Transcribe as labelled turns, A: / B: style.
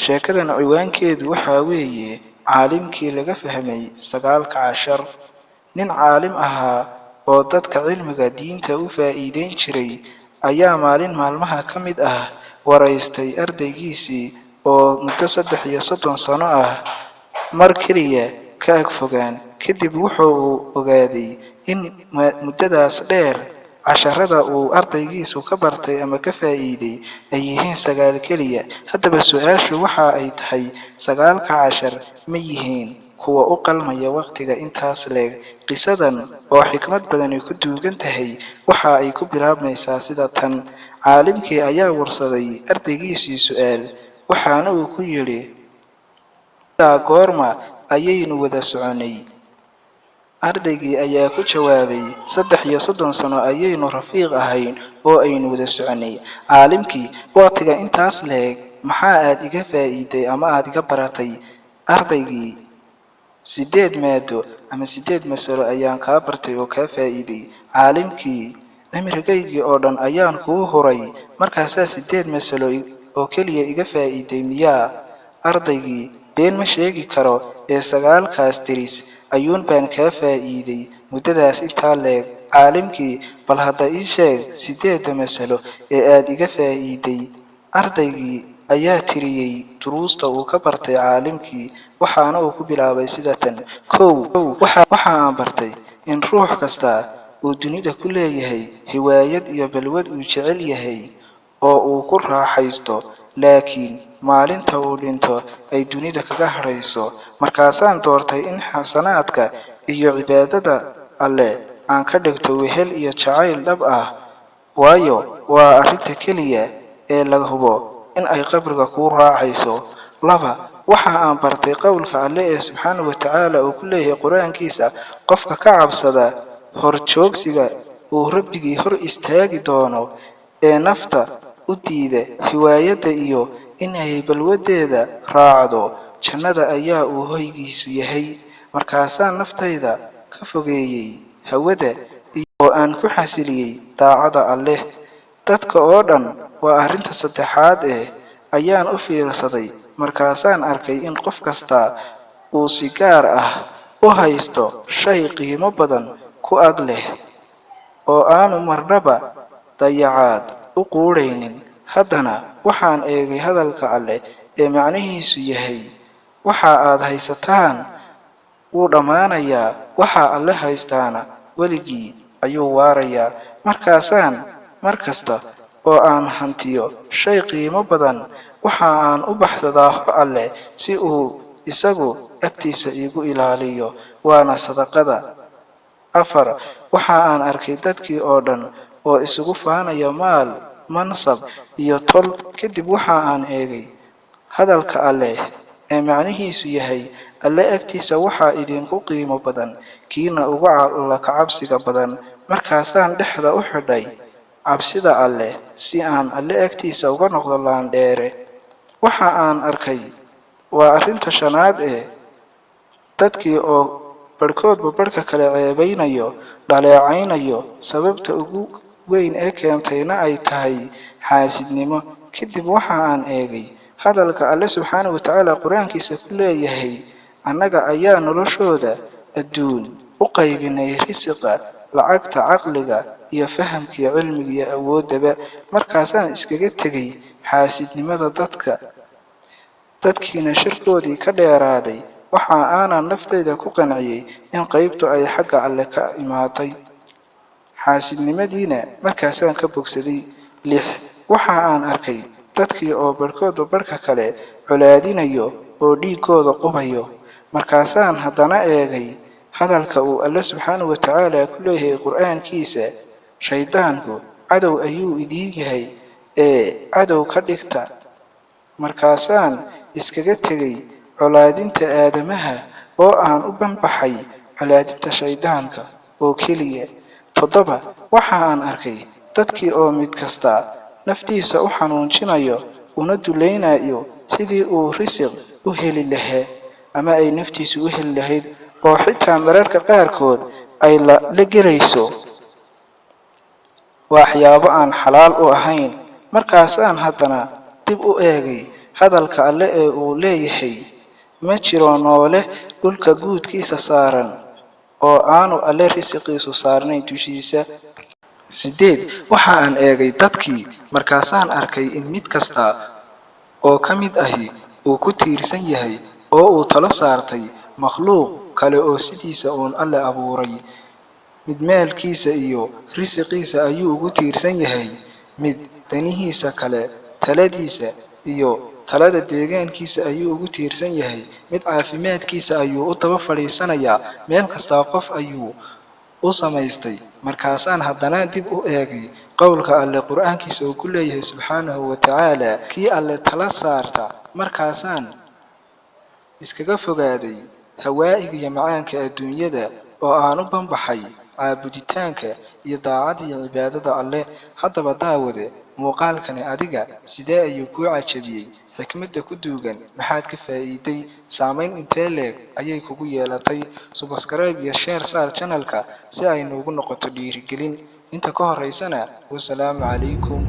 A: sheekadan ciwaankeedu waxa weeye caalimkii laga fahmay 19 nin caalim ahaa oo dadka cilmiga diinta u faa'iideyn jiray ayaa maalin maalmaha ka mid ah waraystay ardaygiisii oo muddo 30 sano ah mar kaliya ka ag fogaan. kadib wuxuu ogaaday in muddadaas dheer casharada uu ardaygiisu ka bartay ama ka faa'iiday ay yihiin 9 kaliya. haddaba su'aashu waxa ay tahay 9 cashar ma yihiin kuwa u qalmaya waqtiga intaas leeg? qisadan oo xikmad badan ku duugan tahay waxa ay ku bilaabmaysaa sida tan. caalimkii ayaa warsaday ardaygiisii su'aal, waxaana uu ku yiri, goorma ayaynu wada soconay? ardaygii ayaa ku jawaabay, 30 sano ayaynu rafiiq ahayn oo aynu wada soconay. caalimkii, waqtiga intaas leeg maxaa aad iga faa'iiday ama aad iga baratay? ardaygii, 8 maado ama 8 mas'alo ayaan ka bartay oo ka faa'iiday. caalimkii, cimrigaygii oo dhan ayaan kuu huray, markaas 8 mas'alo oo kaliya iga faa'iiday miyaa? ardaygii, been ma sheegi karo ee 9kaas tiris ayuun baan ka faa'iiday muddadaas intaa leeg. caalimkii, bal hadda ii sheeg 8 mas'alo ee aad iga faa'iiday. ardaygii ayaa tiriyay duruusta uu ka bartay caalimkii, waxaana uu ku bilaabay sida tan. waxa aan bartay in ruux kasta uu dunida ku leeyahay hiwaayad iyo balwad uu jecel yahay oo uu ku raaxaysto, laakiin maalinta uu dhinto ay dunida kaga harayso. markaasaan doortay in xasanaadka iyo cibaadada alle aan ka dhigto wehel iyo jacayl dhab ah, waayo waa arrinta kaliya ee laga hubo in ay qabriga ku raacayso. waxa aan bartay qowlka alle ee subxaanahu wa tacaala uu ku leeyahay quraankiisa, qofka ka cabsada horjoogsiga uu rabbigii hor istaagi doono ee nafta u diida hiwaayada iyo in ay balwadeeda raacdo, jannada ayaa uu hoygiisu yahay. markaasaan naftayda ka fogeeyay hawada oo aan ku xasiliyay daacada alle. dadka oo dhan waa arrinta saddexaad ayaan u fiirsaday, markaasaan arkay in qof kasta uu si gaar ah u haysto shay qiimo badan ku ag leh oo aanu marnaba dayacaad u quuraynin. haddana waxaan eegay hadalka alle ee macnihiisu yahay, waxa aad haysataan wuu dhammaanayaa, waxa alle haystaana weligii ayuu waarayaa. markaasaan mar kasta oo aan hantiyo shay qiimo badan, waxa aan u baxsadaa hor alle si uu isagu agtiisa igu ilaaliyo, waana sadaqada. waxa aan arkay dadkii oo dhan oo isugu faanaya maal, mansab iyo tol. kadib waxa aan eegay hadalka alle ee macnihiisu yahay, alle agtiisa waxaa idinku qiimo badan kiina ugu alla ka cabsiga badan. markaasaan dhexda u xidhay cabsida alle si aan alle agtiisa uga noqdo laandheere. waxa aan arkay waa arrinta shanaad dadkii oo barkoodba barka kale ceebaynayo, dhaleecaynayo, sababta ugu weyn ee keentayna ay tahay xaasidnimo. kadib waxa aan eegay hadalka alle subxaanahu wa tacaala quraankiisa ku leeyahay, annaga ayaa noloshooda adduun u qaybinay risiqa, lacagta, caqliga iyo fahamkii, cilmiga iyo awoodaba. markaasaan iskaga tegay xaasidnimada dadkiina shirkoodii ka dheeraaday. waxa aanan naftayda ku qanciyay in qaybtu ay xagga alle ka imaatay, xaasidnimadiina markaasaan ka bogsaday. waxa aan arkay dadkii oo barkoodba barka kale colaadinayo oo dhiigooda qubayo. markaasaan haddana eegay hadalka uu alle subxaanahu wa tacaala ku leeyahay qur'aankiisa, shaydaanku cadow ayuu idiin yahay ee cadow ka dhigta. markaasaan iskaga tegay colaadinta aadamaha oo aan u banbaxay colaadinta shaydaanka oo keliya. waxa aan arkay dadkii oo mid kasta naftiisa u xanuunjinayo una dulaynayo sidii uu risiq u heli lahaa ama ay naftiisu u heli lahayd, oo xitaa mararka qaarkood ay la gelayso waxyaabo aan xalaal u ahayn. markaasaan haddana dib u eegay hadalka alle ee uu leeyahay ma jiro noole dhulka guudkiisa saaran oo aanu alle risiqiisu saarnayn dushiisa. 8 waxa aan eegay dadkii markaasaan arkay in mid kasta oo ka mid ahi uu ku tiirsan yahay oo uu talo saartay makhluuq kale oo sidiisa uun alle abuuray. mid maalkiisa iyo risiqiisa ayuu ugu tiirsan yahay, mid danihiisa kale taladiisa iyo talada deegaankiisa ayuu ugu tiirsan yahay, mid caafimaadkiisa ayuu u daba fadhiisanayaa. meel kasta qof ayuu u samaystay. markaasaan haddana dib u eegay qowlka alle qur'aankiisa uu ku leeyahay subxaanahu wa tacaala kii alle tala saarta markaasaan iskaga fogaaday hawaa'iga iyo macaanka adduunyada oo aan u banbaxay caabuditaanka iyo daacada iyo cibaadada alle. haddaba daawade muuqaalkani adiga sidee ayuu kuu cajabiyey? xikmadda ku duugan maxaad ka faa'iiday? saamayn intee leeg ayay kugu yeelatay? subscribe iyo share saar channelka si ay noogu noqoto dhiirigelin. inta ka horeysana wasalaamu calaykum.